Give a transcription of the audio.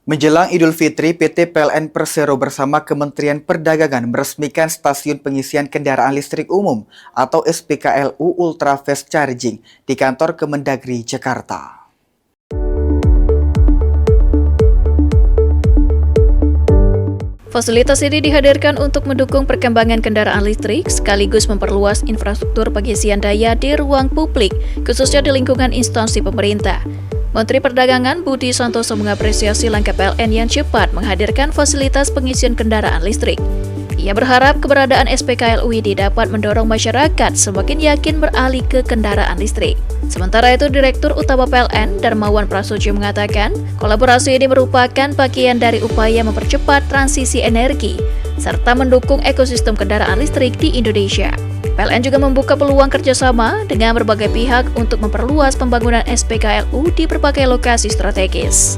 Menjelang Idul Fitri, PT PLN Persero bersama Kementerian Perdagangan meresmikan stasiun pengisian kendaraan listrik umum atau Spklu Ultra Fast Charging di kantor Kemendagri, Jakarta. Fasilitas ini dihadirkan untuk mendukung perkembangan kendaraan listrik sekaligus memperluas infrastruktur pengisian daya di ruang publik, khususnya di lingkungan instansi pemerintah. Menteri Perdagangan Budi Santoso mengapresiasi langkah PLN yang cepat menghadirkan fasilitas pengisian kendaraan listrik. Ia berharap keberadaan Spklu ini dapat mendorong masyarakat semakin yakin beralih ke kendaraan listrik. Sementara itu, Direktur Utama PLN, Darmawan Prasojo mengatakan, kolaborasi ini merupakan bagian dari upaya mempercepat transisi energi, serta mendukung ekosistem kendaraan listrik di Indonesia. PLN juga membuka peluang kerjasama dengan berbagai pihak untuk memperluas pembangunan Spklu di berbagai lokasi strategis.